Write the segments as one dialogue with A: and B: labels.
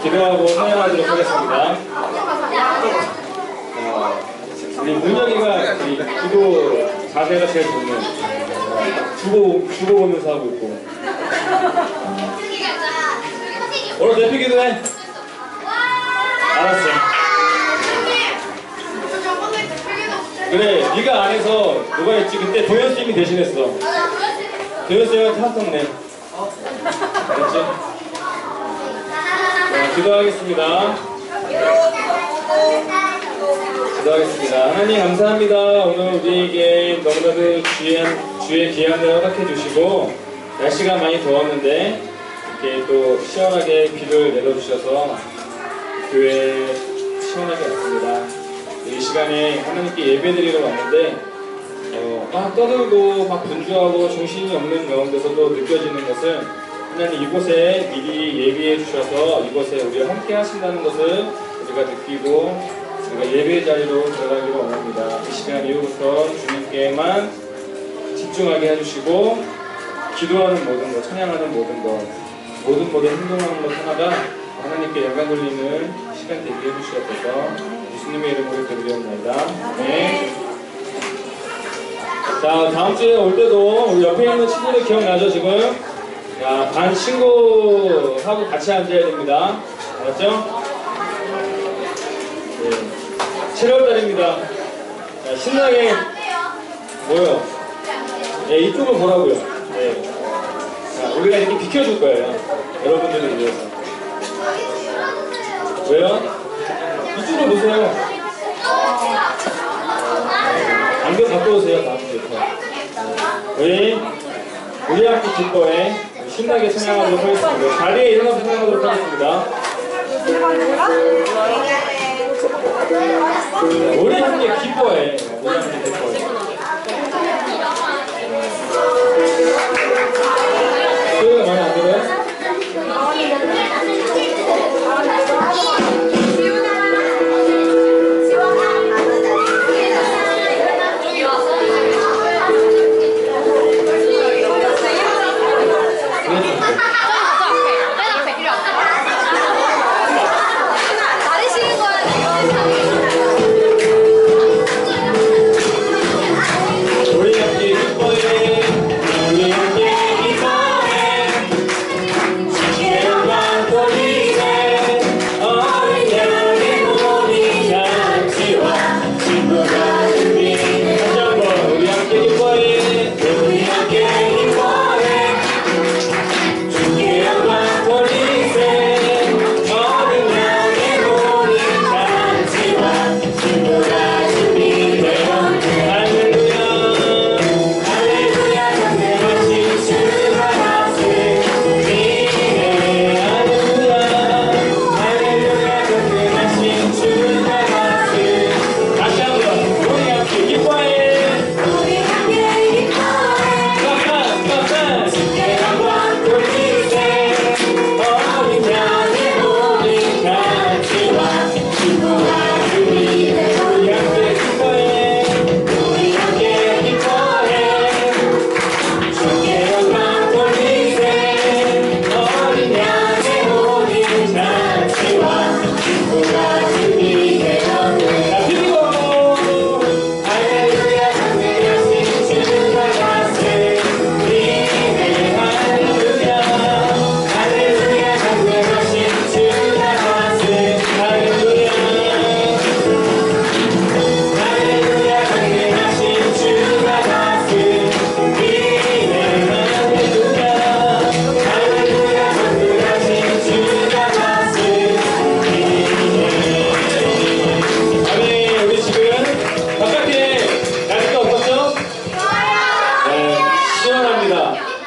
A: 기도하고 찬양하도록 하겠습니다. 우리 문혁이가 기도 자세가 제일 좋네요. 주고 보면서 하고 있고. 오늘 대표 기도해. 알았어. 그래, 네가 안 해서 누가 했지? 그때 도현쌤이 대신했어. 도현쌤한테 합성 내. 알았지? 자, 기도하겠습니다. 기도하겠습니다. 하나님 감사합니다. 오늘 우리에게 너무나도 주의 귀한 날 허락해 주시고 날씨가 많이 더웠는데 이렇게 또 시원하게 비를 내려주셔서 교회에 시원하게 왔습니다. 이 시간에 하나님께 예배드리러 왔는데 막 떠들고 막 분주하고 정신이 없는 가운데서도 느껴지는 것은 하나님 이곳에 미리 예비해 주셔서 이곳에 우리와 함께 하신다는 것을 우리가 느끼고 우리가 예배의 자리로 들어가기를 원합니다. 이 시간 이후부터 주님께만 집중하게 해주시고 기도하는 모든 것, 찬양하는 모든 것, 모든 행동하는 것 하나가 하나님께 영광 돌리는 시간 되게 해주시옵소서. 예수님의 이름으로 기도드리옵나이다. 네. 자, 다음 주에 올 때도 우리 옆에 있는 친구들 기억나죠 지금? 야, 반 친구하고 같이 앉아야 됩니다. 알았죠? 네. 7월달입니다. 자, 신나게 뭐요? 네, 이쪽을 보라고요. 네. 자, 우리가 이렇게 비켜줄 거예요. 여러분들을 위해서. 왜요? 이쪽으로 보세요. 안경 갖고 오세요. 다음 주부터. 우리 함께 기뻐해 신나게 찬양하도록 하겠습니다. 자리에 일어나서 찬양하도록 하겠습니다. 우리 함께 기뻐해. 우리 함께 기뻐해. 소리가 많이 안 들어요?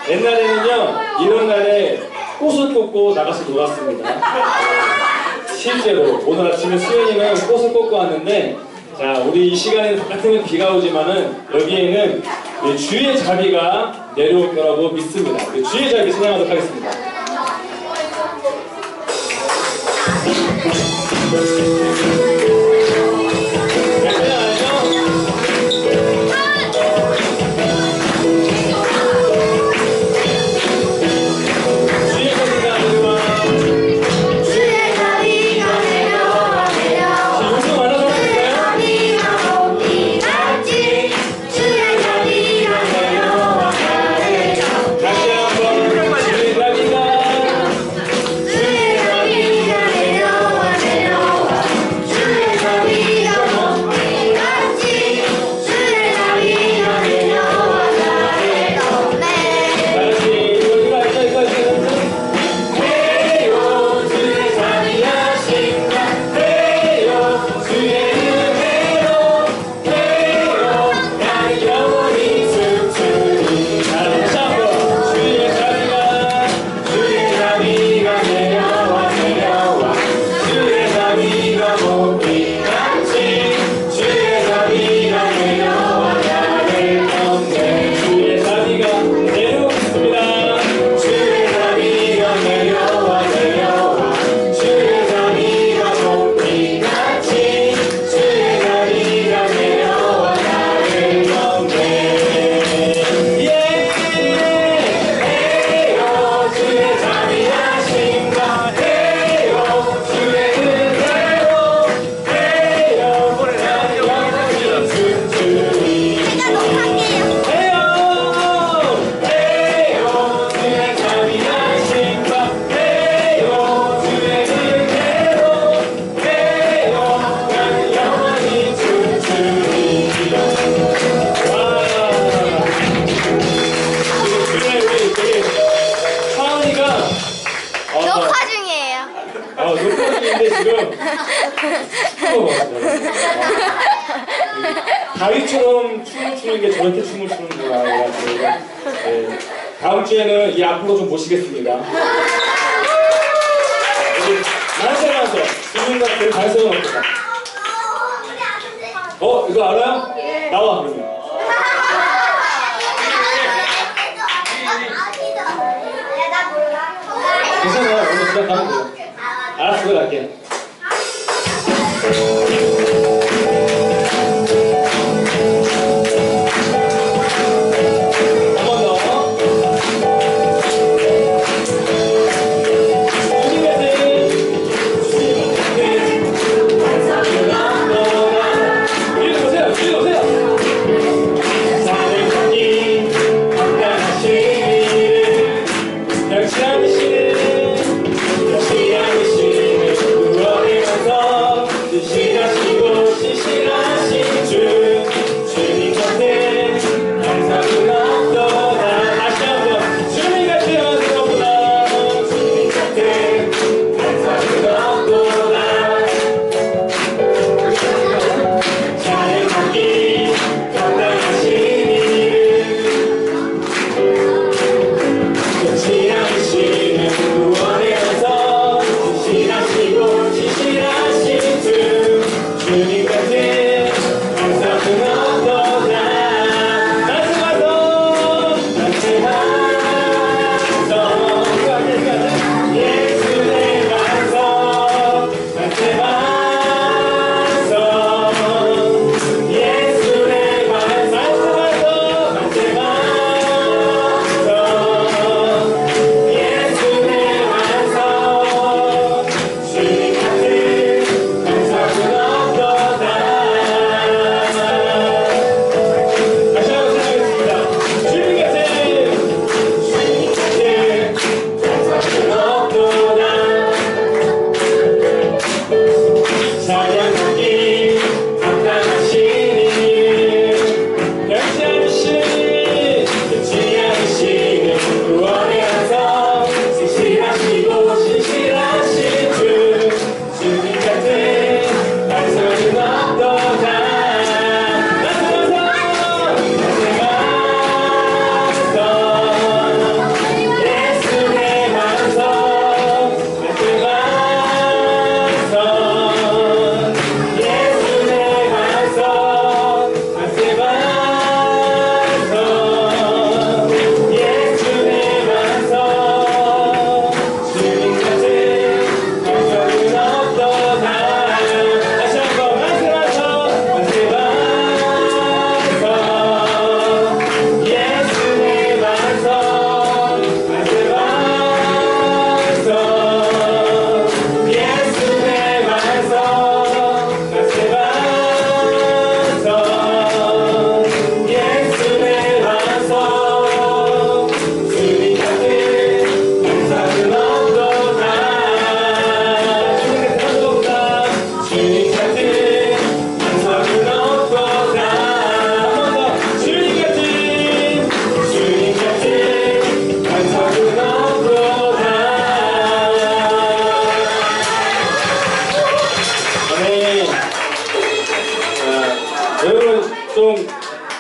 A: 옛날에는요 이런 날에 꽃을 꽂고 나가서 놀았습니다. 실제로 오늘 아침에 수연이가 꽃을 꽂고 왔는데, 자, 우리 이 시간에 바깥에는 비가 오지만은 여기에는 주의 자비가 내려올 거라고 믿습니다. 주의 자비 찬양하도록 하겠습니다. 주의 자비가 내려와 때 저렇게 춤을 추는구나. 네. 다음 주에는 이 앞으로 좀 모시겠습니다. 만세 주민들 반성은 없다. 이거 알아요? 나와 그러면. 괜찮아요. 오늘 시작하면 돼요. 알았어, 그거 갈게.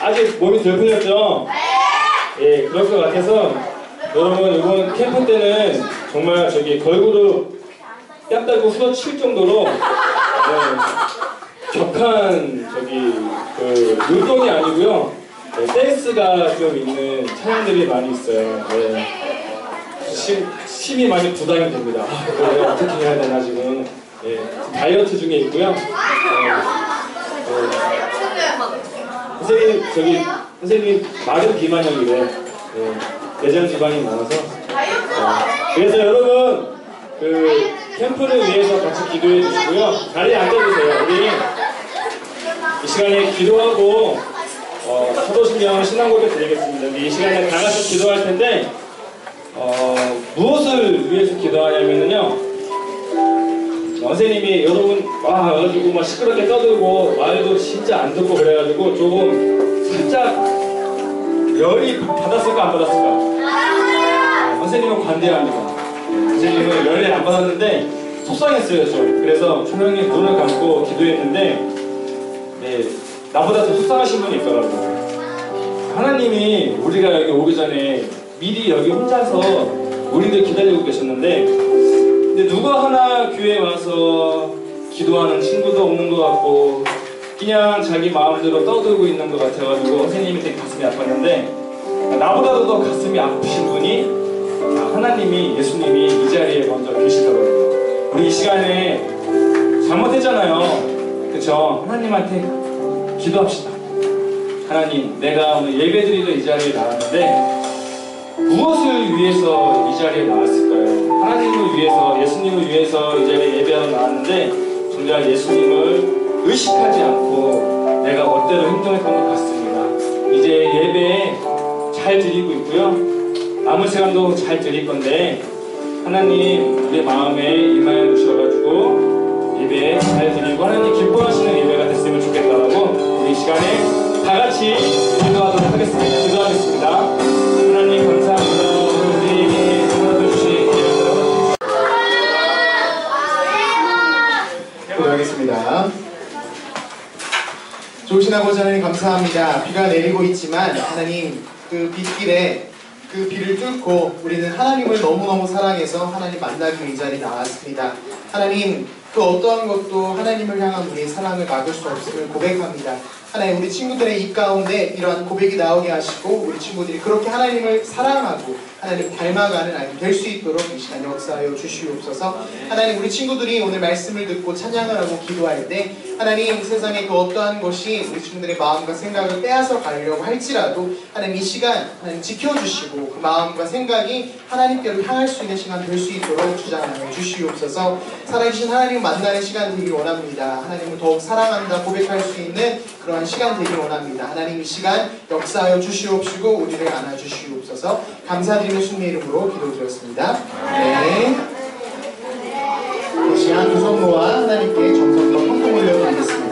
A: 아직 몸이 덜 풀렸죠? 예, 그럴 것 같아서 여러분 이번 캠프 때는 정말 걸그룹 땀 달고 후려칠 정도로 격한 운동이 아니고요, 댄스가 좀 있는 찬양들이 많이 있어요. 심이 많이 부담이 됩니다. 이거 내가 어떻게 해야 되나 지금. 다이어트 중에 있고요. 선생님 마른 비만형이래. 내장 지방이 많아서. 그래서 여러분 캠프를 위해서 같이 기도해 주시고요. 자리에 앉아주세요. 우리 이 시간에 기도하고 사도신경 신앙고백 드리겠습니다. 우리 이 시간에 다 같이 기도할 텐데 무엇을 위해서 기도하냐면요, 선생님이 여러분 와가지고 막 시끄럽게 떠들고 말도 진짜 안 듣고 그래가지고 조금 살짝 열이 받았을까 안 받았을까? 선생님은 관대합니다. 선생님은 열이 안 받았는데 속상했어요 좀. 그래서 조명님 눈을 감고 기도했는데 나보다 더 속상하신 분이 있더라고요. 하나님이 우리가 여기 오기 전에 미리 여기 혼자서 우리들 기다리고 계셨는데, 근데 누가 하나 교회에 와서 기도하는 친구도 없는 것 같고 그냥 자기 마음대로 떠들고 있는 것 같아가지고 선생님이 되게 가슴이 아팠는데, 나보다도 더 가슴이 아프신 분이 하나님이, 예수님이 이 자리에 먼저 계시더라고요. 우리 이 시간에 잘못했잖아요. 그쵸? 하나님한테 기도합시다. 하나님, 내가 오늘 예배드리러 이 자리에 나왔는데 무엇을 위해서 이 자리에 나왔을까요? 하나님을 위해서, 예수님을 위해서 이 자리에 예배하러 나왔는데 정작 예수님을 의식하지 않고 내가 멋대로 행동했던 것 같습니다. 이제 예배 잘 드리고 있고요. 남은 시간도 잘 드릴 건데 하나님 우리 마음에 임하여 주셔가지고 예배 잘 드리고 하나님 기뻐하시는 예배가 됐으면 좋겠다라고 우리 시간에 다 같이 기도하도록 하겠습니다. 기도하겠습니다. 하나님 감사합니다. 우리에게 도와주주신
B: 기도하겠습니다. 좋으신 아버지 하나님 감사합니다. 비가 내리고 있지만 하나님 그 빗길에 그 비를 뚫고 우리는 하나님을 너무너무 사랑해서 하나님 만나기 위해 이 자리에 나왔습니다. 하나님 그 어떠한 것도 하나님을 향한 우리의 사랑을 막을 수 없음을 고백합니다. 하나님 우리 친구들의 입 가운데 이러한 고백이 나오게 하시고 우리 친구들이 그렇게 하나님을 사랑하고 하나님 닮아가는 아이 될 수 있도록 이 시간 역사하여 주시옵소서. 하나님 우리 친구들이 오늘 말씀을 듣고 찬양을 하고 기도할 때 하나님 세상에 그 어떠한 것이 우리 친구들의 마음과 생각을 빼앗아 가려고 할지라도 하나님 이 시간 하나님 지켜주시고 그 마음과 생각이 하나님께로 향할 수 있는 시간 될 수 있도록 주장하여 주시옵소서. 살아계신 하나님 만나는 시간 되길 원합니다. 하나님을 더욱 사랑한다 고백할 수 있는 그러한 시간 되길 원합니다. 하나님 이 시간 역사하여 주시옵시고 우리를 안아주시옵소서. 감사드리는 주님의 이름으로 기도드렸습니다. 네. 다시 한 두 손 모아 하나님께 정성껏 헌금 올려드리겠습니다.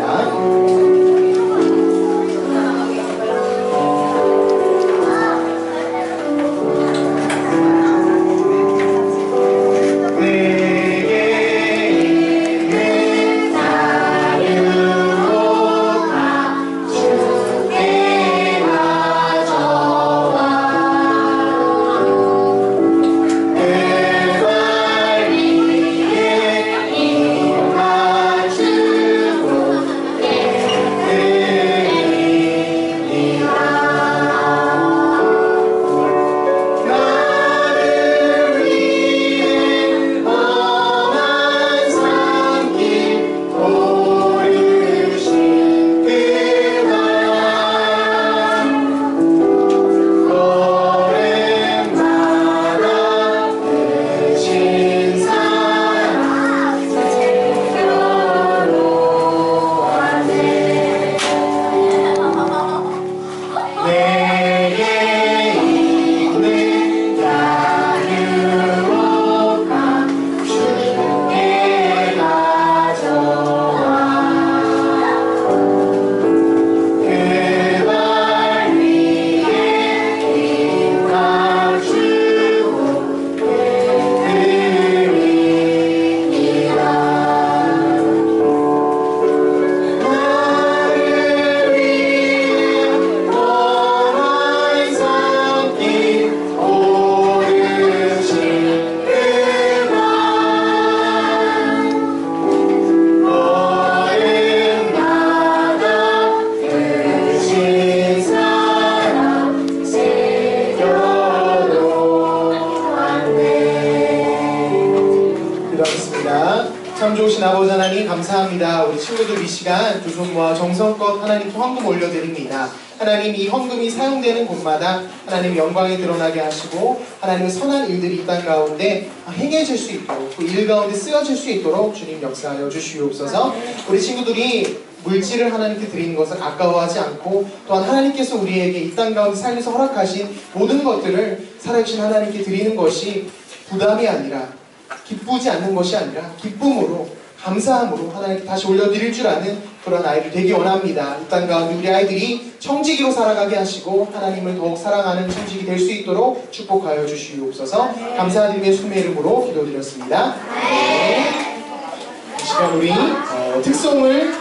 B: 참 좋으신 아버지 하나님 감사합니다. 우리 친구들 이 시간 두 손 모아 정성껏 하나님께 헌금 올려드립니다. 하나님 이 헌금이 사용되는 곳마다 하나님 영광이 드러나게 하시고 하나님의 선한 일들이 이 땅 가운데 행해질 수 있도록 그 일 가운데 쓰여질 수 있도록 주님 역사하여 주시옵소서. 우리 친구들이 물질을 하나님께 드리는 것을 아까워하지 않고 또한 하나님께서 우리에게 이 땅 가운데 살면서 허락하신 모든 것들을 살아계신 하나님께 드리는 것이 부담이 아니라 기쁘지 않는 것이 아니라 기쁨으로 감사함으로 하나님께 다시 올려드릴 줄 아는 그런 아이들 되기 원합니다. 이 땅 가운데 우리 아이들이 청지기로 살아가게 하시고 하나님을 더욱 사랑하는 청지기 될 수 있도록 축복하여 주시옵소서. 감사드리며 예수님의 이름으로 기도드렸습니다. 네. 이 시간 우리 특송을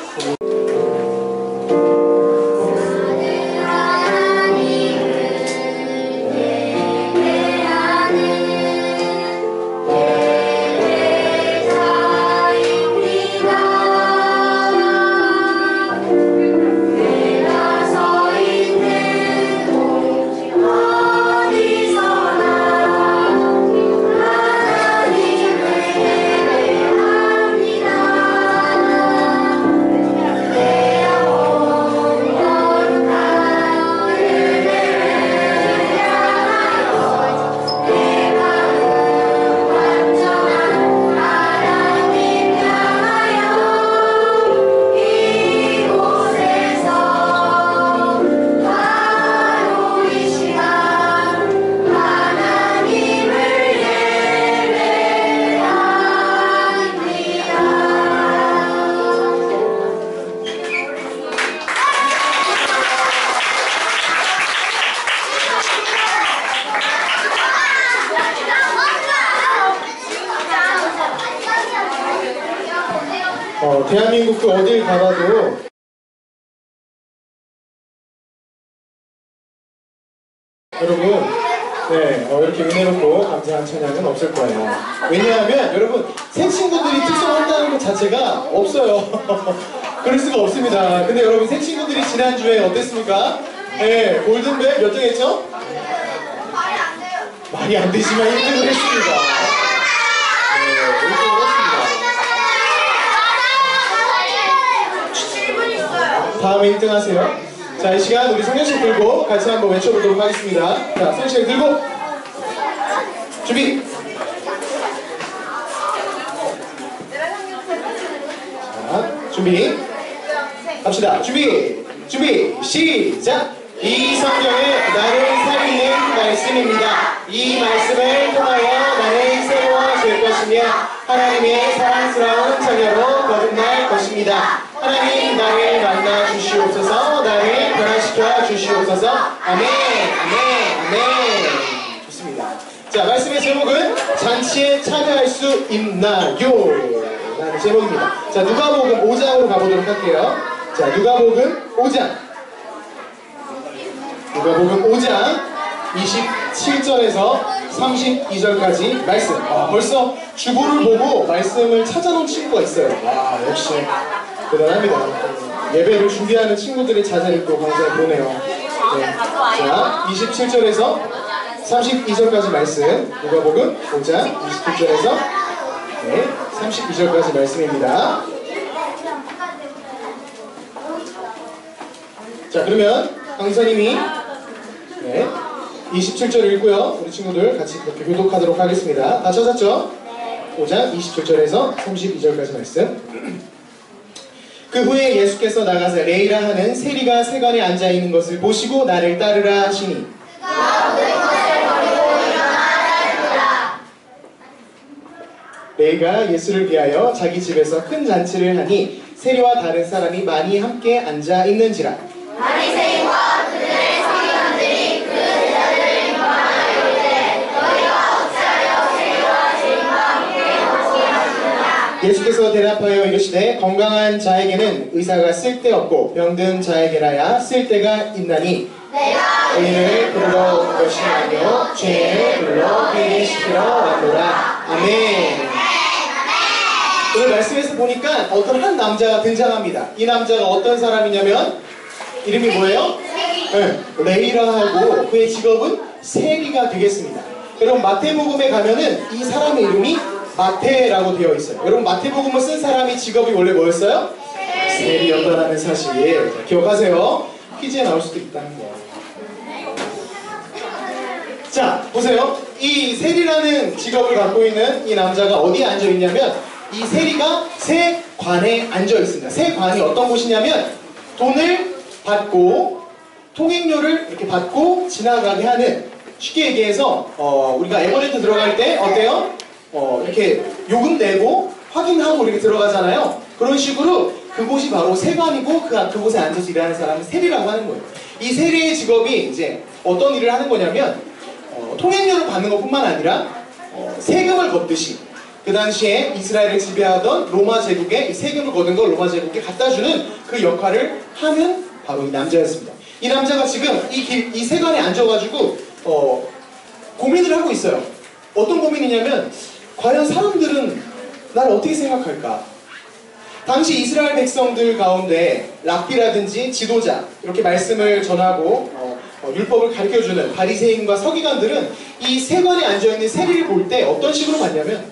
B: 대한민국 그 어딜 가봐도 여러분 이렇게 은혜롭고 감사한 찬양은 없을 거예요. 왜냐하면 여러분 새 친구들이 특성한다는 것 자체가 없어요. 그럴 수가 없습니다. 근데 여러분 새 친구들이 지난주에 어땠습니까? 네, 골든벨 몇 등 했죠? 말이 안 되지만 1등을 했습니다. 네, 1등을 했습니다. 다음에 1등 하세요. 자, 이 시간 우리 성경책 들고 같이 한번 외쳐보도록 하겠습니다. 자, 성경책 들고 준비! 자, 준비! 갑시다. 준비! 시작! 이 성경은 나를 살리는 말씀입니다. 이 말씀을 통하여 나는 새로워질 것이며 하나님의 사랑스러운 자녀로 거듭날 것입니다. 하나님 나를 만나 주시옵소서. 나를 변화시켜 주시옵소서. 아멘. 좋습니다. 자, 말씀의 제목은 잔치에 참여할 수 있나요? 라는 제목입니다. 자, 누가복음 5장으로 가보도록 할게요. 자, 누가복음 5장 27절에서 32절까지 말씀. 벌써 주보를 보고 말씀을 찾아놓은 친구가 있어요. 역시 대단합니다. 예배를 준비하는 친구들의 자세를 또 강사에 보네요. 네. 자, 27절에서 32절까지 말씀. 누가복음 5장 27절에서 32절까지 말씀입니다. 자, 그러면 강사님이 27절 읽고요. 우리 친구들 같이 그렇게 교독하도록 하겠습니다. 다 찾았죠? 5장 27절에서 32절까지 말씀. 그 후에 예수께서 나가서 레이라 하는 세리가 세관에 앉아있는 것을 보시고 나를 따르라 하시니 레이가 예수를 위하여 자기 집에서 큰 잔치를 하니 세리와 다른 사람이 많이 함께 앉아있는지라. 바리새인과 그들의 서기관들이 그 제자들을 비방하여 이르되 너희가 어찌하여 세리와 죄인과 함께 먹고 마시느냐. 예수께서 대답하여 이르시되 건강한 자에게는 의사가 쓸데없고 병든 자에게라야 쓸데가 있나니 내가 의인을 부르러 온 것이 아니요 죄인을 불러 회개시키러 왔노라. 아멘. 오늘 말씀에서 보니까 어떤 한 남자가 등장합니다. 이 남자가 어떤 사람이냐면 이름이 뭐예요? 레이라하고 그의 직업은 세리가 되겠습니다. 여러분 마태복음에 가면은 이 사람의 이름이 마태라고 되어 있어요. 여러분 마태복음을 쓴 사람이 직업이 원래 뭐였어요? 세리였다라는 사실 기억하세요. 퀴즈에 나올 수도 있다는 거. 자, 보세요. 이 세리라는 직업을 갖고 있는 이 남자가 어디에 앉아 있냐면 이 세리가 세관에 앉아 있습니다. 세관이 어떤 곳이냐면 돈을 받고 통행료를 이렇게 받고 지나가게 하는, 쉽게 얘기해서 우리가 에버랜드 들어갈 때 어때요? 이렇게 요금 내고 확인하고 이렇게 들어가잖아요. 그런 식으로 그곳이 바로 세관이고 그곳에 앉아서 일하는 사람은 세리라고 하는 거예요. 이 세리의 직업이 이제 어떤 일을 하는 거냐면 통행료를 받는 것뿐만 아니라 세금을 걷듯이 그 당시에 이스라엘을 지배하던 로마 제국에 이 세금을 거둔 걸 로마 제국에 갖다주는 그 역할을 하는 바로 이 남자였습니다. 이 남자가 지금 이 세관에 앉아가지고 고민을 하고 있어요. 어떤 고민이냐면 과연 사람들은 날 어떻게 생각할까? 당시 이스라엘 백성들 가운데 랍비라든지 지도자, 이렇게 말씀을 전하고 율법을 가르쳐주는 바리새인과 서기관들은 이 세관에 앉아있는 세리를 볼 때 어떤 식으로 봤냐면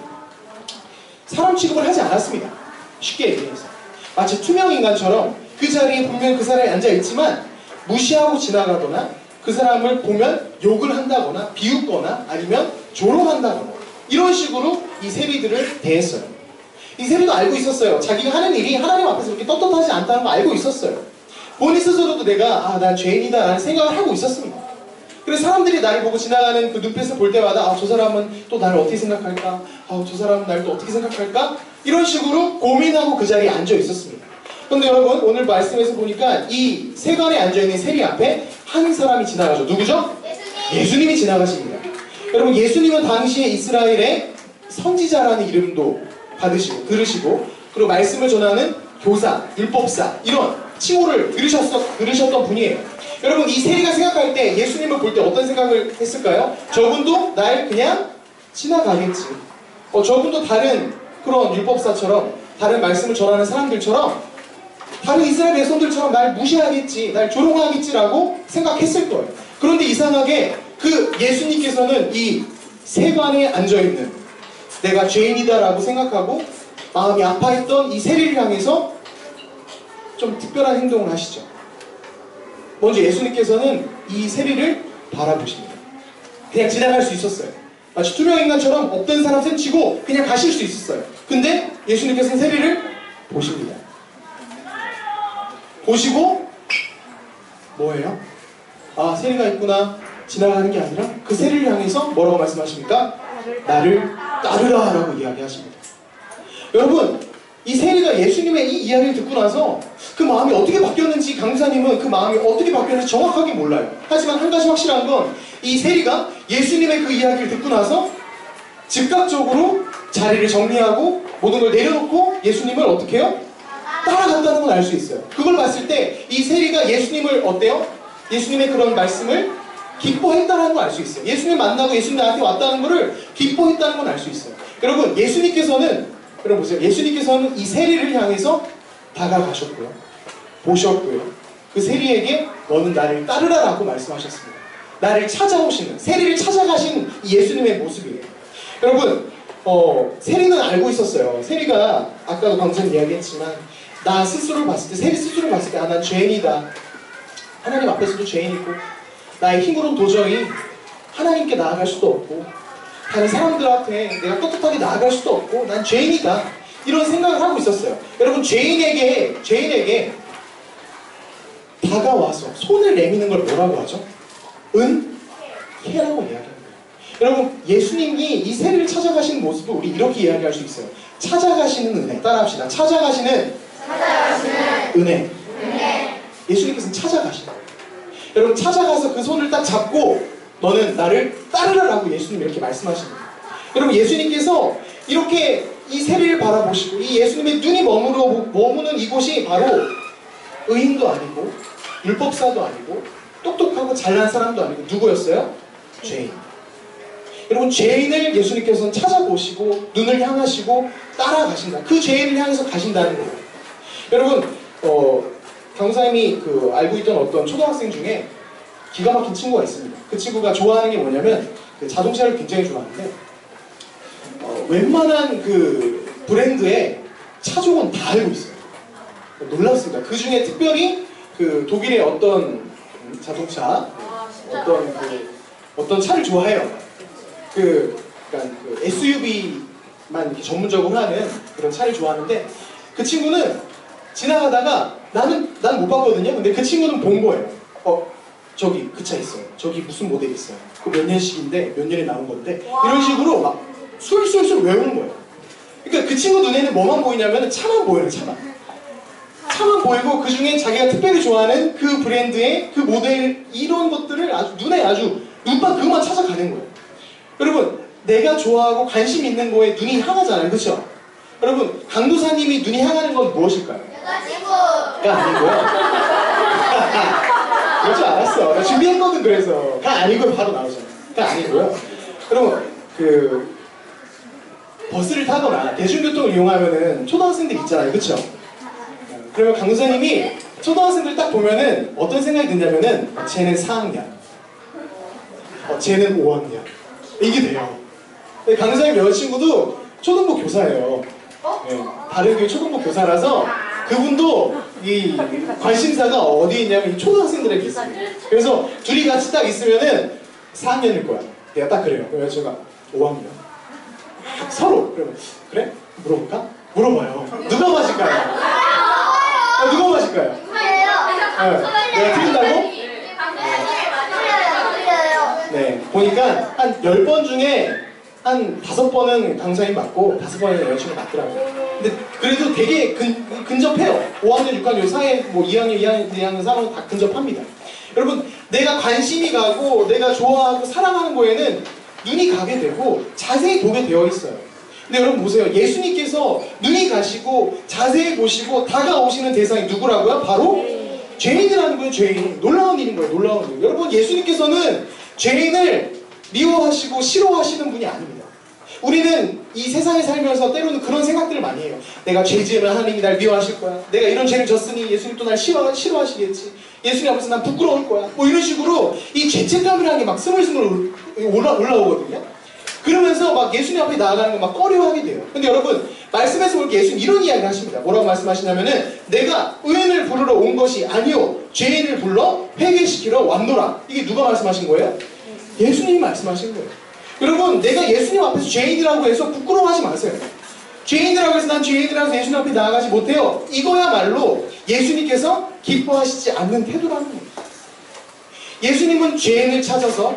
B: 사람 취급을 하지 않았습니다. 쉽게 얘기해서 마치 투명인간처럼 그 자리에 분명 그 사람이 앉아있지만 무시하고 지나가거나 그 사람을 보면 욕을 한다거나 비웃거나 아니면 조롱한다거나 이런 식으로 이 세리들을 대했어요. 이 세리도 알고 있었어요. 자기가 하는 일이 하나님 앞에서 그렇게 떳떳하지 않다는 거 알고 있었어요. 본인 스스로도 내가 난 죄인이다 라는 생각을 하고 있었습니다. 그래서 사람들이 나를 보고 지나가는 그 눈빛을 볼 때마다 저 사람은 또 나를 어떻게 생각할까? 저 사람은 나를 또 어떻게 생각할까? 이런 식으로 고민하고 그 자리에 앉아 있었습니다. 그런데 여러분 오늘 말씀에서 보니까 이 세관에 앉아있는 세리 앞에 한 사람이 지나가죠. 누구죠? 예수님이 지나가십니다. 여러분 예수님은 당시에 이스라엘의 선지자라는 이름도 받으시고 들으시고 그리고 말씀을 전하는 교사, 율법사 이런 칭호를 들으셨던 분이에요. 여러분 이 세리가 생각할 때 예수님을 볼 때 어떤 생각을 했을까요? 저분도 날 그냥 지나가겠지. 저분도 다른 그런 율법사처럼 다른 말씀을 전하는 사람들처럼 다른 이스라엘 백성들처럼 날 무시하겠지, 날 조롱하겠지라고 생각했을 거예요. 그런데 이상하게 그 예수님께서는 이 세관에 앉아있는 내가 죄인이다라고 생각하고 마음이 아파했던 이 세리를 향해서 좀 특별한 행동을 하시죠. 먼저 예수님께서는 이 세리를 바라보십니다. 그냥 지나갈 수 있었어요. 마치 투명인간처럼 없던 사람 셈치고 그냥 가실 수 있었어요. 근데 예수님께서는 세리를 보십니다. 보시고 뭐예요? 아, 세리가 있구나 지나가는 게 아니라 그 세리를 향해서 뭐라고 말씀하십니까? 나를 따르라 라고 이야기하십니다. 여러분 이 세리가 예수님의 이 이야기를 듣고 나서 그 마음이 어떻게 바뀌었는지 강사님은 그 마음이 어떻게 바뀌었는지 정확하게 몰라요. 하지만 한 가지 확실한 건 이 세리가 예수님의 그 이야기를 듣고 나서 즉각적으로 자리를 정리하고 모든 걸 내려놓고 예수님을 어떻게 해요? 따라갔다는 걸 알 수 있어요. 그걸 봤을 때 이 세리가 예수님을 어때요? 예수님의 그런 말씀을 기뻐했다는 걸 알 수 있어요. 예수님 만나고 예수님 나한테 왔다는 것을 기뻐했다는 걸 알 수 있어요. 여러분 예수님께서는 여러분 보세요. 예수님께서는 이 세리를 향해서 다가가셨고요. 보셨고요. 그 세리에게 너는 나를 따르라 라고 말씀하셨습니다. 나를 찾아오시는, 세리를 찾아가시는 이 예수님의 모습이에요. 여러분 세리는 알고 있었어요. 세리가 아까도 방금 이야기했지만 나 스스로를 봤을 때, 세리 스스로를 봤을 때 아, 난 죄인이다. 하나님 앞에서도 죄인이고 나의 힘으로는 도저히 하나님께 나아갈 수도 없고 다른 사람들 앞에 내가 떳떳하게 나아갈 수도 없고 난 죄인이다. 이런 생각을 하고 있었어요. 여러분 죄인에게 다가와서 손을 내미는 걸 뭐라고 하죠? 은혜라고 이야기합니다. 여러분 예수님이 이 세리를 찾아가시는 모습을 우리 이렇게 이야기할 수 있어요. 찾아가시는 은혜. 따라합시다. 찾아가시는 은혜. 예수님께서는 찾아가시는 거예요. 여러분 찾아가서 그 손을 딱 잡고 너는 나를 따르라라고 예수님이 이렇게 말씀하십니다. 여러분 예수님께서 이렇게 이 세리를 바라보시고 이 예수님의 눈이 머무는 이곳이 바로 의인도 아니고 율법사도 아니고 똑똑하고 잘난 사람도 아니고 누구였어요? 죄인. 여러분 죄인을 예수님께서는 찾아보시고 눈을 향하시고 따라가신다. 그 죄인을 향해서 가신다는 거예요. 여러분 강사님이 알고 있던 어떤 초등학생 중에 기가 막힌 친구가 있습니다. 그 친구가 좋아하는 게 뭐냐면 그 자동차를 굉장히 좋아하는데 웬만한 그 브랜드의 차종은 다 알고 있어요. 놀랐습니다. 그 중에 특별히 그 독일의 어떤 자동차 어떤 차를 좋아해요. 그러니까 그 SUV만 이렇게 전문적으로 하는 그런 차를 좋아하는데 그 친구는 지나가다가 난 못 봤거든요. 근데 그 친구는 본 거예요. 저기 그 차 있어요. 저기 무슨 모델 있어요. 그 몇 년식인데 몇 년에 나온 건데 이런 식으로 막 술술술 외우는 거예요. 그러니까 그 친구 눈에는 뭐만 보이냐면 차만 보여요. 차만 보이고 그 중에 자기가 특별히 좋아하는 그 브랜드의 그 모델 이런 것들을 눈에 아주 눈만 그것만 찾아가는 거예요. 여러분 내가 좋아하고 관심 있는 거에 눈이 향하잖아요. 그렇죠? 여러분 강도사님이 눈이 향하는 건 무엇일까요? 가 아니고요. 그럴 줄 알았어. 나 준비했거든. 그래서 가 아니고 바로 나오잖아. 가 아니고요. 여러분 버스를 타거나 대중교통을 이용하면은 초등학생들 있잖아요. 그쵸? 그러면 강도사님이 초등학생들 딱 보면은 어떤 생각이 드냐면은 쟤는 4학년 쟤는 5학년 이게 돼요. 강도사님 여자친구도 초등부 교사예요. 네, 다른 교회 초등부 교사라서 그분도 이 관심사가 어디 있냐면 이 초등학생들에게 있어요. 그래서 둘이 같이 딱 있으면은 4학년일 거야. 내가 딱 그래요. 그래서 제가 5학년 서로 그러면 그래? 물어볼까? 물어봐요. 누가 맞을까요? 누가 맞을까요? 네. 내가 틀린다고? 네. 보니까 한 10번 중에 한 5번은 강사님 맞고 5번은 여자친구 맞더라고요. 근데 그래도 되게 근접해요. 5학년, 6학년 요 사이에 뭐 2학년, 2학년, 3학년 다 근접합니다. 여러분 내가 관심이 가고 내가 좋아하고 사랑하는 거에는 눈이 가게 되고 자세히 보게 되어 있어요. 근데 여러분 보세요. 예수님께서 눈이 가시고 자세히 보시고 다가오시는 대상이 누구라고요? 바로 죄인이라는 거예요. 죄인. 놀라운 일인 거예요. 놀라운 일. 여러분 예수님께서는 죄인을 미워하시고 싫어하시는 분이 아닙니다. 우리는 이 세상에 살면서 때로는 그런 생각들을 많이 해요. 내가 죄 지으면 하나님이 날 미워하실 거야. 내가 이런 죄를 졌으니 예수님 또 날 싫어하시겠지. 예수님 앞에서 난 부끄러울 거야. 뭐 이런 식으로 이 죄책감이라는 게 막 스물스물 올라오거든요. 그러면서 막 예수님 앞에 나아가는 거 막 꺼려하게 돼요. 근데 여러분 말씀에서 보니까 예수님 이런 이야기를 하십니다. 뭐라고 말씀하시냐면은 내가 의인을 부르러 온 것이 아니요 죄인을 불러 회개시키러 왔노라. 이게 누가 말씀하신 거예요? 예수님이 말씀하신 거예요. 여러분 내가 예수님 앞에서 죄인이라고 해서 부끄러워하지 마세요. 죄인이라고 해서 난 죄인이라고 해서 예수님 앞에 나아가지 못해요. 이거야말로 예수님께서 기뻐하시지 않는 태도라는 거예요. 예수님은 죄인을 찾아서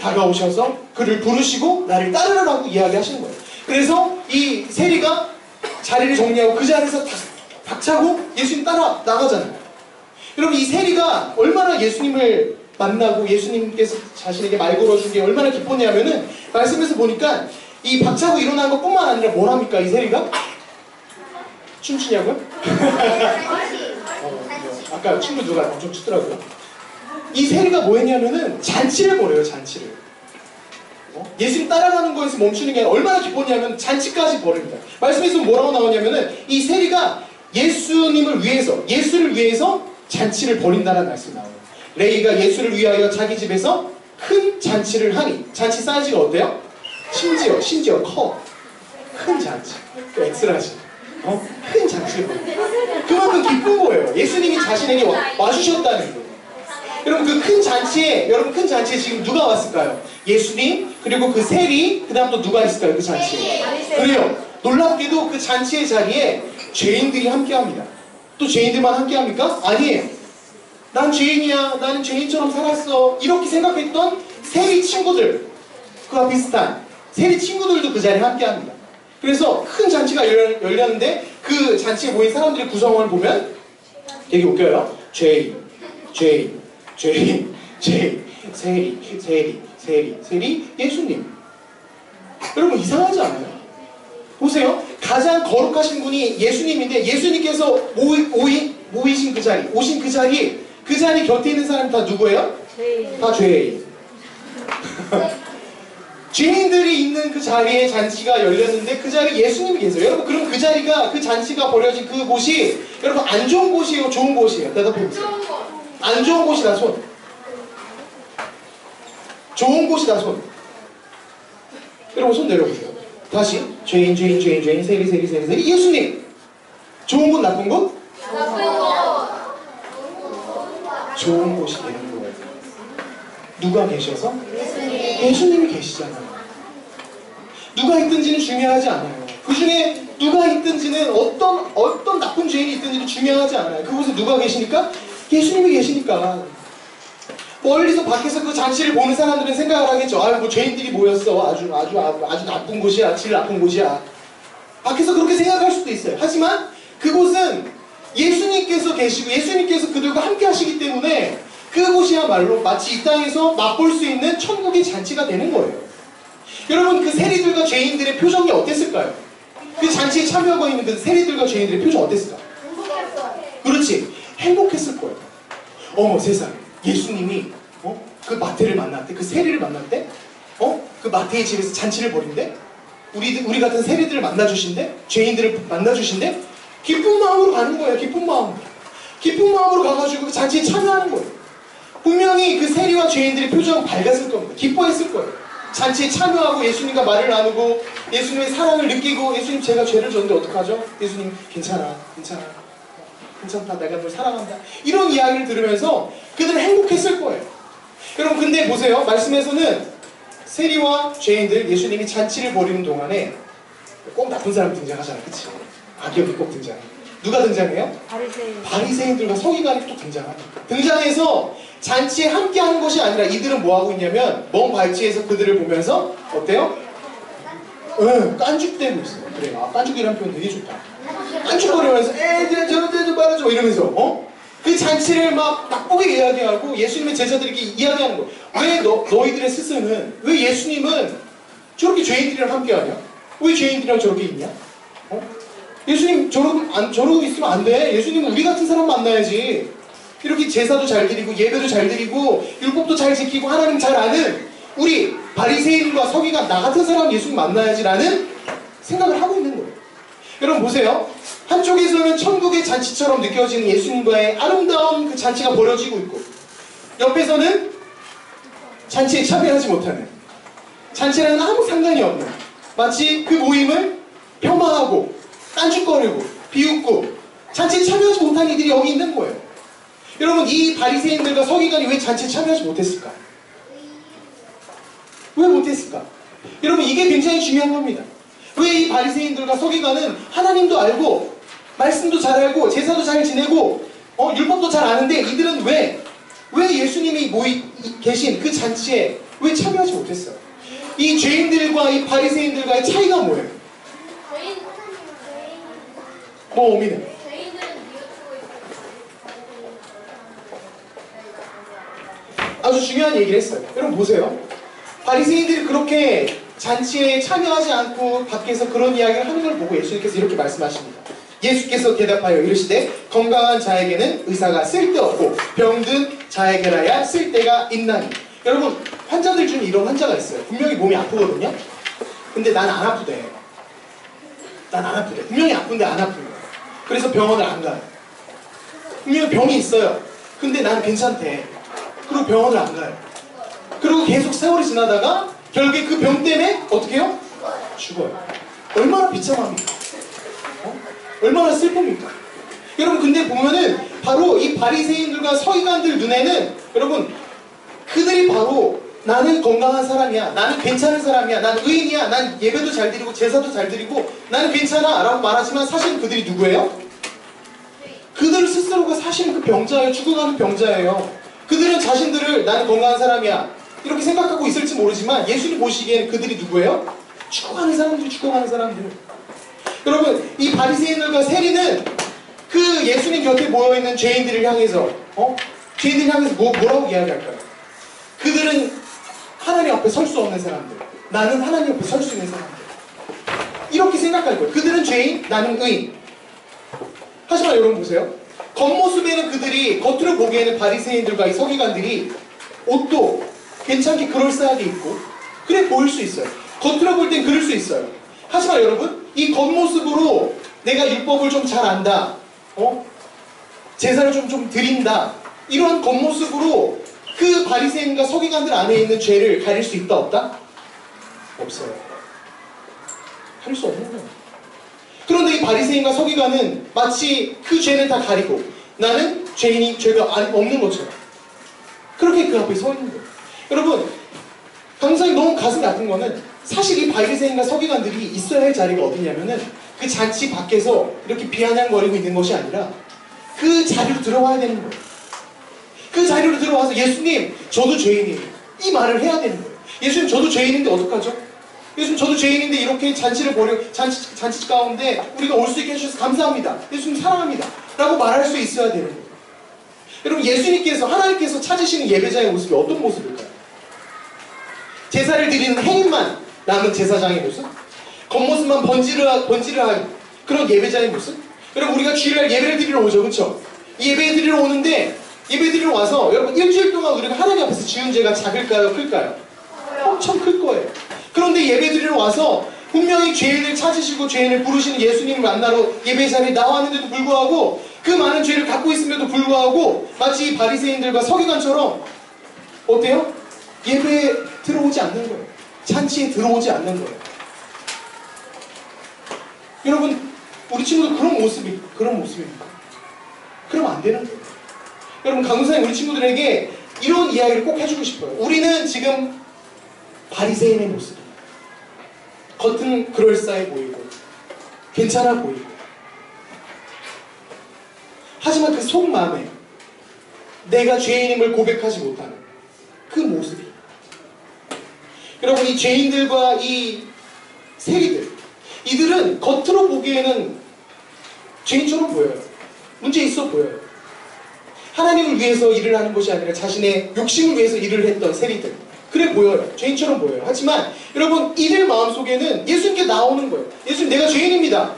B: 다가오셔서 그를 부르시고 나를 따르라고 이야기하시는 거예요. 그래서 이 세리가 자리를 정리하고 그 자리에서 박차고 예수님 따라 나가잖아요. 여러분 이 세리가 얼마나 예수님을 만나고 예수님께서 자신에게 말 걸어준 게 얼마나 기뻤냐면은 말씀에서 보니까 이 박차고 일어난 것뿐만 아니라 뭐랍니까 이 세리가? 춤추냐고요? 아까 친구 누가 엄청 추더라고요. 이 세리가 뭐 했냐면은 잔치를 벌여요. 잔치를. 예수님 따라가는 거에서 멈추는 게 아니라 얼마나 기뻤냐면 잔치까지 벌입니다. 말씀에서 뭐라고 나오냐면은 이 세리가 예수님을 위해서 예수를 위해서 잔치를 벌인다는 말씀이 나와요. 레이가 예수를 위하여 자기 집에서 큰 잔치를 하니 잔치 사이즈가 어때요? 심지어 커. 큰 잔치. 그 엑스라지. 큰 잔치를 벌여요. 그만큼 기쁜 거예요. 예수님이 자신에게 와주셨다는 거예요. 여러분 그 큰 잔치에 지금 누가 왔을까요? 예수님 그리고 그 세리 그 다음 또 누가 있을까요? 그 잔치에 그래요. 놀랍게도 그 잔치의 자리에 죄인들이 함께합니다. 또 죄인들만 함께합니까? 아니에요. 난 죄인이야. 나는 죄인처럼 살았어. 이렇게 생각했던 세리 친구들 그와 비슷한 세리 친구들도 그 자리에 함께합니다. 그래서 큰 잔치가 열렸는데 그 잔치에 모인 사람들의 구성원을 보면 되게 웃겨요. 죄인, 세리, 예수님. 여러분 이상하지 않아요? 보세요. 가장 거룩하신 분이 예수님인데 예수님께서 오신 그 자리 곁에 있는 사람이 다 누구예요? 다 죄인. 죄인들이 있는 그 자리에 잔치가 열렸는데 그 자리에 예수님이 계세요. 여러분 그럼 그 잔치가 벌어진 그 곳이 여러분 안 좋은 곳이에요? 좋은 곳이에요? 대답해보세요. 안 좋은 곳이다 손. 좋은 곳이다 손. 여러분 손 내려보세요. 다시 죄인 세리 예수님. 좋은 곳 나쁜 곳?
C: 나쁜 것.
B: 좋은 곳이 되는 거예요. 누가 계셔서?
C: 예수님.
B: 예수님이 계시잖아요. 누가 있든지는 중요하지 않아요. 그 중에 누가 있든지는 어떤 나쁜 죄인이 있든지는 중요하지 않아요. 그곳에 누가 계시니까? 예수님이 계시니까. 멀리서 밖에서 그 잔치를 보는 사람들은 생각을 하겠죠. 아유 뭐 죄인들이 모였어. 아주 나쁜 곳이야. 질 나쁜 곳이야. 밖에서 그렇게 생각할 수도 있어요. 하지만 그곳은 예수님께서 계시고 예수님께서 그들과 함께 하시기 때문에 그곳이야말로 마치 이 땅에서 맛볼 수 있는 천국의 잔치가 되는 거예요. 여러분 그 세리들과 죄인들의 표정이 어땠을까요? 그 잔치에 참여하고 있는 그 세리들과 죄인들의 표정 어땠을까? 그렇지. 행복했을 거예요. 어머 세상에. 예수님이 그 마태를 만났대. 그 세리를 만났대. 그 마태의 집에서 잔치를 벌인대. 우리 같은 세리들을 만나주신대. 죄인들을 만나주신대. 기쁜 마음으로 가는 거예요. 기쁜 마음으로 가가지고 그 잔치에 참여하는 거예요. 분명히 그 세리와 죄인들의 표정은 밝았을 겁니다. 기뻐했을 거예요. 잔치에 참여하고 예수님과 말을 나누고 예수님의 사랑을 느끼고 예수님 제가 죄를 졌는데 어떡하죠? 예수님 괜찮다. 내가 널 사랑한다. 이런 이야기를 들으면서 그들은 행복했을 거예요. 여러분 근데 보세요. 말씀에서는 세리와 죄인들 예수님이 잔치를 벌이는 동안에 꼭 나쁜 사람이 등장하잖아요. 그치? 악역이 꼭 등장해요. 누가 등장해요? 바리새인들과 서기관이 또 등장합니다. 등장해서 잔치에 함께하는 것이 아니라 이들은 뭐하고 있냐면 먼 발치에서 그들을 보면서 어때요? 깐죽대고 있어요. 그래, 깐죽이라는 표현 되게 좋다. 깐죽거리면서 저 말아줘 이러면서 그 잔치를 막 나쁘게 이야기하고 예수님의 제자들에게 이야기하는 거예요. 왜 너희들의 스승은 왜 예수님은 저렇게 죄인들이랑 함께하냐? 왜 죄인들이랑 저렇게 있냐? 예수님 저러고 있으면 안 돼. 예수님은 우리 같은 사람 만나야지. 이렇게 제사도 잘 드리고 예배도 잘 드리고 율법도 잘 지키고 하나님 잘 아는 우리 바리새인과 서기관 나 같은 사람 예수님 만나야지라는 생각을 하고 있는 거예요. 여러분 보세요. 한쪽에서는 천국의 잔치처럼 느껴지는 예수님과의 아름다운 그 잔치가 벌어지고 있고, 옆에서는 잔치에 참여하지 못하는, 잔치랑은 아무 상관이 없는, 마치 그 모임을 폄하하고 딴죽거리고 비웃고 잔치에 참여하지 못한 이들이 여기 있는 거예요. 여러분, 이 바리새인들과 서기관이 왜 잔치에 참여하지 못했을까? 왜 못했을까? 여러분, 이게 굉장히 중요한 겁니다. 왜 이 바리새인들과 서기관은 하나님도 알고 말씀도 잘 알고 제사도 잘 지내고 율법도 잘 아는데 이들은 왜 예수님이 계신 그 잔치에 왜 참여하지 못했어요? 이 죄인들과 이 바리새인들과의 차이가 뭐예요? 어미는? 아주 중요한 얘기를 했어요. 여러분 보세요. 바리새인들이 그렇게 잔치에 참여하지 않고 밖에서 그런 이야기를 하는 걸 보고 예수님께서 이렇게 말씀하십니다. 예수께서 대답하여 이르시되 건강한 자에게는 의사가 쓸데없고 병든 자에게라야 쓸데가 있나니. 여러분, 환자들 중에 이런 환자가 있어요. 분명히 몸이 아프거든요. 근데 난 안 아프대. 난 안 아프대. 분명히 아픈데 안 아픈 거야. 그래서 병원을 안 가요. 분명히 병이 있어요. 근데 난 괜찮대. 그리고 병원을 안 가요. 그리고 계속 세월이 지나다가 결국에 그 병 때문에 어떻게 해요? 죽어요. 얼마나 비참합니까? 얼마나 슬픕니까? 여러분, 근데 보면은 바로 이 바리새인들과 서기관들 눈에는 여러분, 그들이 바로 나는 건강한 사람이야, 나는 괜찮은 사람이야, 나는 의인이야, 난 예배도 잘 드리고 제사도 잘 드리고 나는 괜찮아 라고 말하지만 사실은 그들이 누구예요? 그들 스스로가 사실은 그 병자예요. 죽어가는 병자예요. 그들은 자신들을 나는 건강한 사람이야 이렇게 생각하고 있을지 모르지만 예수님 보시기에는 그들이 누구예요? 죽어가는 사람들. 여러분, 이 바리새인들과 세리는 그 예수님 곁에 모여있는 죄인들을 향해서 죄인들을 향해서 뭐라고 이야기할까요? 그들은 하나님 앞에 설 수 없는 사람들, 나는 하나님 앞에 설 수 있는 사람들, 이렇게 생각할 거예요. 그들은 죄인, 나는 의인. 하지만 여러분 보세요. 겉모습에는 그들이, 겉으로 보기에는 바리새인들과 이 서기관들이 옷도 괜찮게 그럴싸하게 입고 그래 보일 수 있어요. 겉으로 볼 땐 그럴 수 있어요. 하지만 여러분, 이 겉모습으로 내가 율법을 좀 잘 안다, 제사를 좀 드린다, 이런 겉모습으로 그 바리새인과 서기관들 안에 있는 죄를 가릴 수 있다 없다? 없어요. 가릴 수 없는 거예요. 그런데 이 바리새인과 서기관은 마치 그 죄는 다 가리고 나는 죄가 없는 것처럼 그렇게 그 앞에 서 있는 거예요. 여러분, 강사님 너무 가슴이 아픈 거는 사실 이 바리새인과 서기관들이 있어야 할 자리가 어디냐면은 그 잔치 밖에서 이렇게 비아냥거리고 있는 것이 아니라 그 자리로 들어와야 되는 거예요. 그 자리로 들어와서 예수님, 저도 죄인이에요, 이 말을 해야 되는 거예요. 예수님, 저도 죄인인데 어떡하죠? 예수님, 저도 죄인인데 이렇게 잔치 가운데 우리가 올 수 있게 해주셔서 감사합니다. 예수님 사랑합니다 라고 말할 수 있어야 되는 거예요. 여러분, 예수님께서, 하나님께서 찾으시는 예배자의 모습이 어떤 모습일까요? 제사를 드리는 행인만 남은 제사장의 모습? 겉모습만 번지르한 그런 예배자의 모습? 여러분, 우리가 주일날 예배를 드리러 오죠, 그쵸? 예배 드리러 오는데, 예배 드리러 와서 여러분 일주일 동안 우리가 하나님 앞에서 지은 죄가 작을까요, 클까요? 엄청 클 거예요. 그런데 예배 드리러 와서 분명히 죄인을 찾으시고 죄인을 부르시는 예수님을 만나러 예배 자리에 나왔는데도 불구하고 그 많은 죄를 갖고 있음에도 불구하고 마치 바리새인들과 서기관처럼 어때요? 예배에 들어오지 않는 거예요. 잔치에 들어오지 않는 거예요. 여러분, 우리 친구들 그런 모습입니다. 그러면 안 되는 거예요. 여러분, 강사님 우리 친구들에게 이런 이야기를 꼭 해주고 싶어요. 우리는 지금 바리새인의 모습입니다. 겉은 그럴싸해 보이고 괜찮아 보이고, 하지만 그 속마음에 내가 죄인임을 고백하지 못하는 그 모습이, 여러분, 이 죄인들과 이 세리들, 이들은 겉으로 보기에는 죄인처럼 보여요. 문제 있어 보여요. 하나님을 위해서 일을 하는 것이 아니라 자신의 욕심을 위해서 일을 했던 세리들, 그래 보여요. 죄인처럼 보여요. 하지만 여러분 이들 마음속에는 예수님께 나오는 거예요. 예수님 내가 죄인입니다.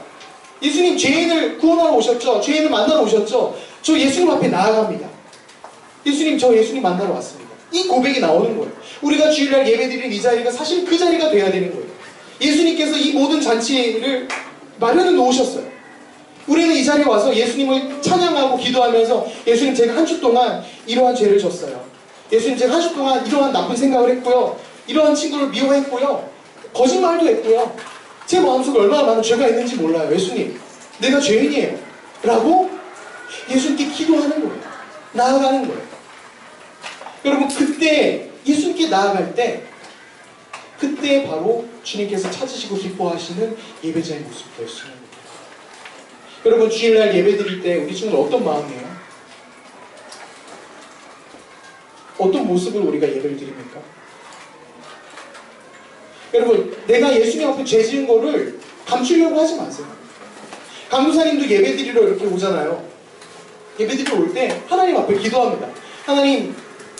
B: 예수님 죄인을 구원하러 오셨죠. 죄인을 만나러 오셨죠. 저 예수님 앞에 나아갑니다. 예수님 저 예수님 만나러 왔습니다. 이 고백이 나오는 거예요. 우리가 주일날 예배드리는 이 자리가 사실 그 자리가 돼야 되는 거예요. 예수님께서 이 모든 잔치를 마련해 놓으셨어요. 우리는 이 자리에 와서 예수님을 찬양하고 기도하면서 예수님 제가 한 주 동안 이러한 죄를 졌어요. 예수님 제가 한 주 동안 이러한 나쁜 생각을 했고요. 이러한 친구를 미워했고요. 거짓말도 했고요. 제 마음속에 얼마나 많은 죄가 있는지 몰라요. 예수님 내가 죄인이에요 라고 예수님께 기도하는 거예요. 나아가는 거예요. 여러분 그때 예수님께 나아갈 때 그때 바로 주님께서 찾으시고 기뻐하시는 예배자의 모습이 될 수 있는 거예요. 여러분 주일날 예배 드릴 때 우리 친구는 어떤 마음이에요? 어떤 모습으로 우리가 예배를 드립니까? 여러분 내가 예수님 앞에 죄 지은 거를 감추려고 하지 마세요. 강도사님도 예배 드리러 이렇게 오잖아요. 예배 드리러 올 때 하나님 앞에 기도합니다. 하나님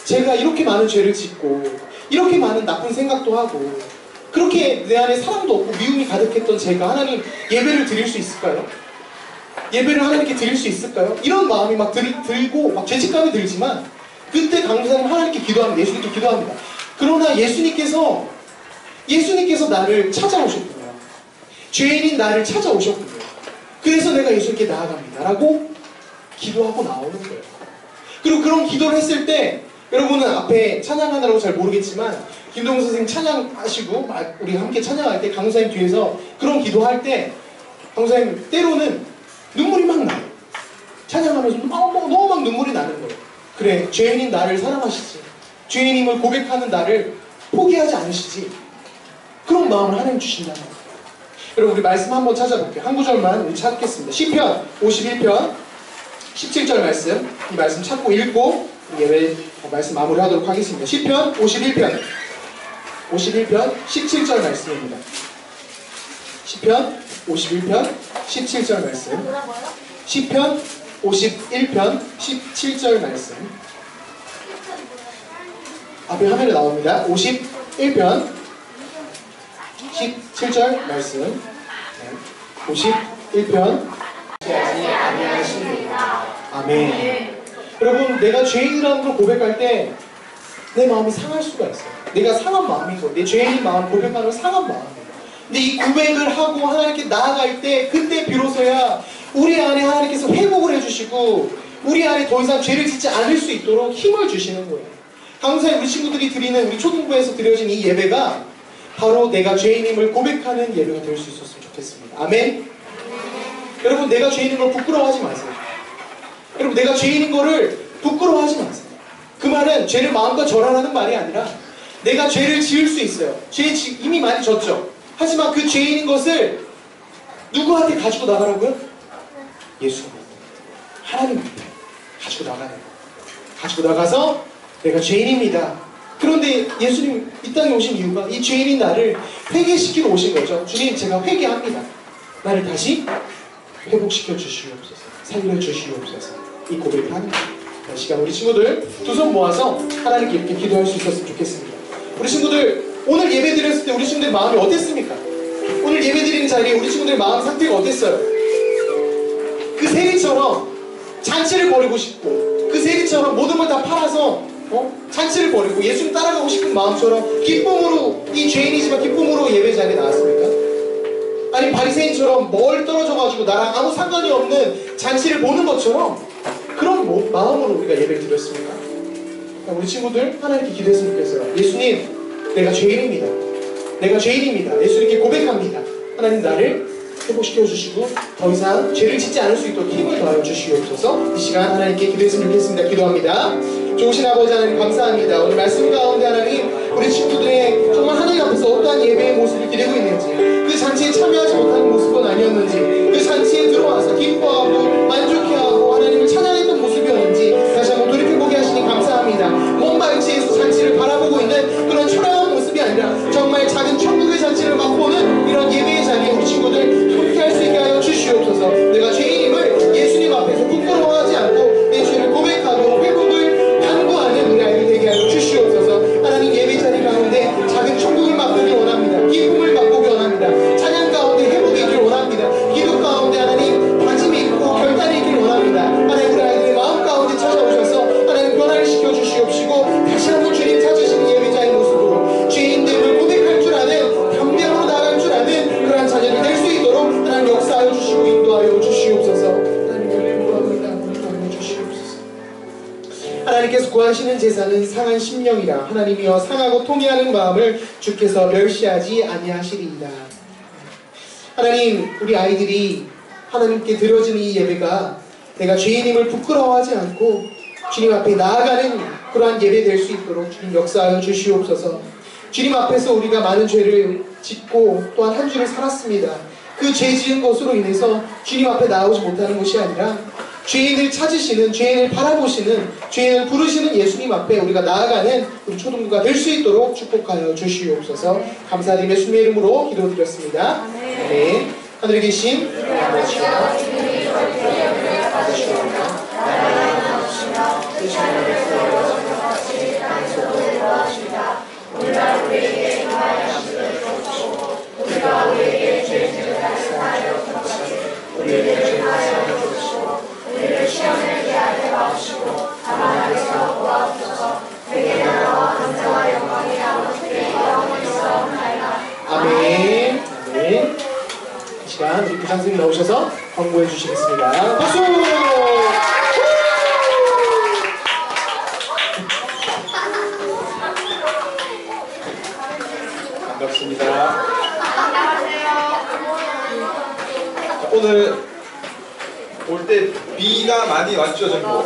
B: 제가 이렇게 많은 죄를 짓고 이렇게 많은 나쁜 생각도 하고 그렇게 내 안에 사랑도 없고 미움이 가득했던 제가 하나님 예배를 드릴 수 있을까요? 예배를 하나님께 드릴 수 있을까요? 이런 마음이 막 들고 막 죄책감이 들지만 그때 강도사님 하나님께 기도합니다. 예수님께 기도합니다. 그러나 예수님께서 나를 찾아오셨군요. 죄인인 나를 찾아오셨군요. 그래서 내가 예수님께 나아갑니다 라고 기도하고 나오는 거예요. 그리고 그런 기도를 했을 때 여러분은 앞에 찬양하느라고 잘 모르겠지만 김동훈 선생님 찬양하시고 우리 함께 찬양할 때 강사님 뒤에서 그런 기도할 때 강사님 때로는 눈물이 막 나요. 찬양하면서 너무 막 눈물이 나는 거예요. 그래 죄인인 나를 사랑하시지. 죄인임을 고백하는 나를 포기하지 않으시지. 그런 마음을 하나님 주신다는 거예요. 여러분 우리 말씀 한번 찾아볼게요. 한 구절만 우리 찾겠습니다. 시편 51편 17절 말씀 이 말씀 찾고 읽고 예배 말씀 마무리하도록 하겠습니다. 시편 51편 17절 말씀입니다. 시편 51편 17절 말씀 시편 51편 17절 말씀 앞에 화면에 나옵니다. 51편 17절 말씀 51편 아멘. 여러분 내가 죄인이라는 걸 고백할 때 내 마음이 상할 수가 있어요. 내가 상한 마음인 거예요. 내 죄인인 마음 고백하는 건 상한 마음이에요. 근데 이 고백을 하고 하나님께 나아갈 때 그때 비로소야 우리 안에 하나님께서 회복을 해주시고 우리 안에 더 이상 죄를 짓지 않을 수 있도록 힘을 주시는 거예요. 항상 우리 친구들이 드리는 우리 초등부에서 드려진 이 예배가 바로 내가 죄인임을 고백하는 예배가 될 수 있었으면 좋겠습니다. 아멘. 여러분 내가 죄인인 걸 부끄러워하지 마세요. 여러분 내가 죄인인 거를 부끄러워하지 마세요. 그 말은 죄를 마음껏 절하라는 말이 아니라 내가 죄를 지을 수 있어요. 죄 이미 많이 졌죠. 하지만 그 죄인인 것을 누구한테 가지고 나가라고요? 예수님 하나님 앞에 가지고 나가는 거예요. 가지고 나가서 내가 죄인입니다. 그런데 예수님 이 땅에 오신 이유가 이 죄인인 나를 회개시키러 오신 거죠. 주님 제가 회개합니다. 나를 다시 회복시켜 주시옵소서. 살려 주시옵소서. 이 고백을 하는 거예요. 이 시간 우리 친구들 두 손 모아서 하나님께 이렇게 기도할 수 있었으면 좋겠습니다. 우리 친구들 오늘 예배 드렸을 때 우리 친구들 마음이 어땠습니까? 오늘 예배 드리는 자리에 우리 친구들 마음 상태가 어땠어요? 그 세리처럼 잔치를 벌이고 싶고 그 세리처럼 모든 걸 다 팔아서 잔치를 벌이고 예수님 따라가고 싶은 마음처럼 기쁨으로 이 죄인이지만 기쁨으로 예배 자리에 나왔습니까? 아니 바리새인처럼 멀 떨어져가지고 나랑 아무 상관이 없는 잔치를 보는 것처럼 그런 마음으로 우리가 예배를 드렸습니까? 우리 친구들 하나님께 기도했으면 좋겠어요. 예수님 내가 죄인입니다. 내가 죄인입니다. 예수님께 고백합니다. 하나님 나를 회복시켜 주시고 더 이상 죄를 짓지 않을 수 있도록 힘을 더하여 주시옵소서. 이 시간 하나님께 기도했으면 좋겠습니다. 기도합니다. 좋으신 아버지 하나님 감사합니다. 오늘 말씀 가운데 하나님 우리 친구들의 정말 하나님 앞에서 어떠한 예배의 모습을 드리고 있는지 그 잔치에 참여하지 못하는 모습은 아니었는지 그 잔치에 들어와서 기뻐하고 만족해하고 하나님을 찬양했던 모습이었는지 다시 한번 돌이켜보게 하시니 감사합니다. 몸발치 예수 잔치를 바라보고 있는 그런 초라한 모습이 아니라 정말 작은 천국의 잔치를 맛보는 이런 예배의 자리에 우리 친구들 함께 할 수 있게 하여 주시옵소서. 내가 죄인임을 예수님 앞에서 부끄러워하지 않고 내 죄를 고백하고 회복을 간구하는 우리 아이들 되게 하여 주시옵소서. 하나님 예배 자리가 원하시는 제사는 상한 심령이라 하나님이여 상하고 통회하는 마음을 주께서 멸시하지 아니하시리이다. 하나님, 우리 아이들이 하나님께 드려지는 이 예배가 내가 죄인임을 부끄러워하지 않고 주님 앞에 나아가는 그러한 예배 될 수 있도록 주님 역사하여 주시옵소서. 주님 앞에서 우리가 많은 죄를 짓고 또한 한 주를 살았습니다. 그 죄 지은 것으로 인해서 주님 앞에 나오지 못하는 것이 아니라 죄인을 찾으시는, 죄인을 바라보시는, 죄인을 부르시는 예수님 앞에 우리가 나아가는 우리 초등부가 될 수 있도록 축복하여 주시옵소서. 감사드리며 주님의 이름으로 기도드렸습니다. 아멘. 하늘에 계신 아버지여, 우리가 우리에게 행하여 주옵시고 우리가 우리에게 죄를 말씀하여 주옵시고 우리에게 죄하여 주옵시고 우리를 시험에 하게 마옵시고 다만 하게서 도와주소서. 내게 나라와 감사와 영광이 아버지께 영원히 있사옵나이다. 아멘. 아멘. 이 시간 우리 부장 선생님 나오셔서 광고해 주시겠습니다. 박수! 반갑습니다.
D: 오늘 올 때 비가 많이 왔죠, 전부?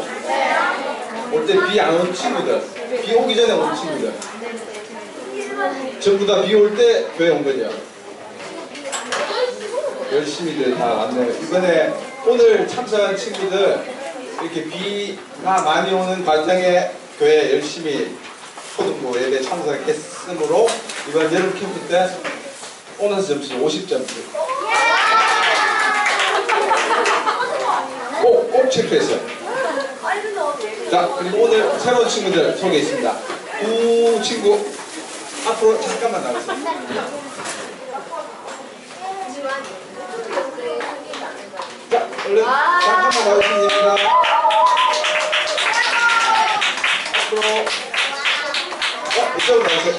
D: 올 때 비 안 온 친구들, 비 오기 전에 온 친구들, 전부 다 비 올 때 교회 온 거죠? 열심히들 다 왔네요. 이번에 오늘 참석한 친구들 이렇게 비가 많이 오는 과정에 교회 열심히 초등부 예배 참석했으므로 이번 여름 캠프 때 보너스 점수 50점수 꼭 체크했어요. 자, 그리고 오늘 새로운 친구들 소개했습니다. 두 친구 앞으로 잠깐만 나오세요. 자, 얼른 잠깐만 나오시면 됩니다. 앞으로 이쪽으로 나오세요.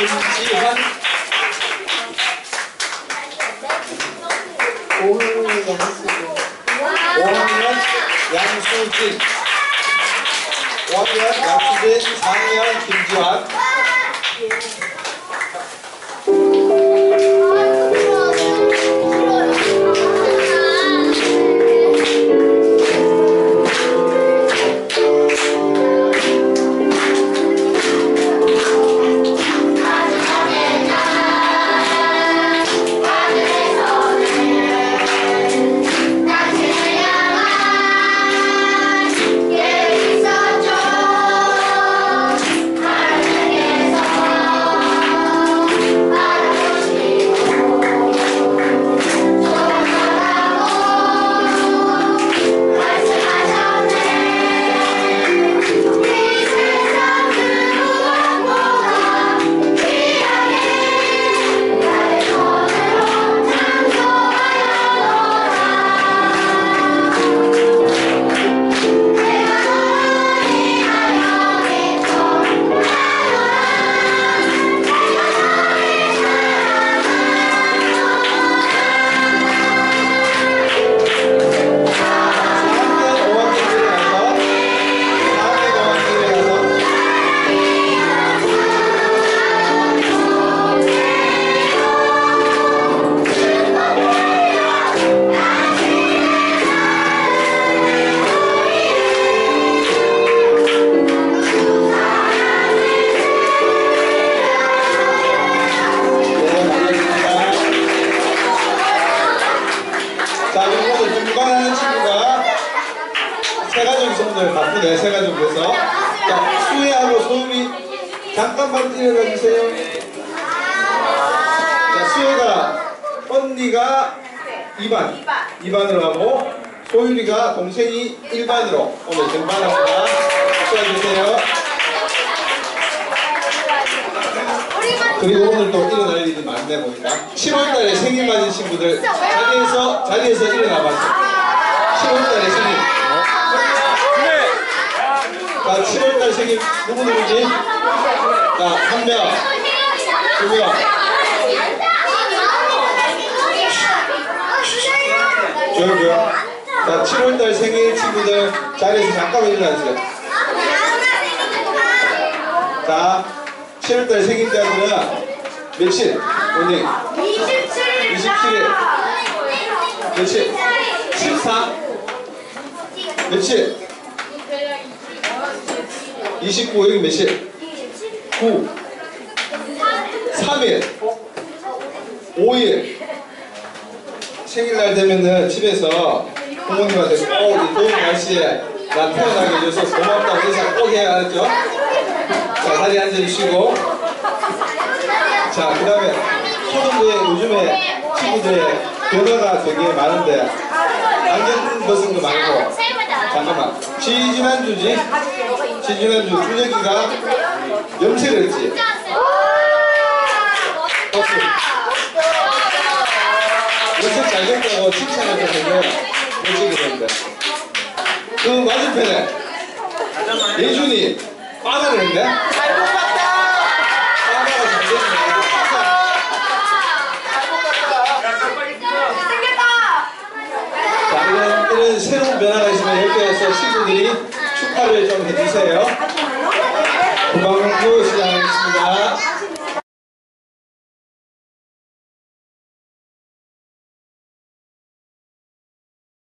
D: 김지환 5학년 양수진 5학년 양수진 4학년 김지환 바쁘네, 세 가족에서. 자, 수혜하고 소음이 잠깐만 일어나 주세요. 자, 수혜가 언니가 2반으로 하고 소율이가 동생이 1반으로 오늘 등반합니다. 축하해주세요. 그리고 오늘 또 일어날 일이 많네 보니까 7월달에 생일 맞은 친구들 자리에서 일어나봤어요. 7월달에 생일. 자, 7월달 생일 누구지? 자, 1명, 2명. 조용히요. 자, 7월달 생일 친구들 자리에서 잠깐만 일어나주세요. 자, 7월달 생일자들은 며칠? 오늘 27일. 며칠? 14? 며칠? 29. 여기 며칠? 9. 3일. 5일. 생일날 되면은 집에서 부모님한테 꼭 이 더운 날씨에 나 태어나게 해줘서 고맙다고 인사 꼭 해야 알았죠? 자, 자리에 앉아주시고. 자, 그 다음에 초등부에 요즘에 친구들의 변화가 되게 많은데 안경 벗은 거 말고 잠깐만. 지지난주 준혁이가 염색을 했지? 박수. 염색 잘 됐다고 칭찬을 했는데 멋지게 됐는데 그 맞은편에 예준이 빠마를 했네? 빠마가 잘 됐네. 자, 이런 새로운 변화가 있으면 옆에서 친구들이 축하를 좀 해주세요. 구방구 시작하겠습니다.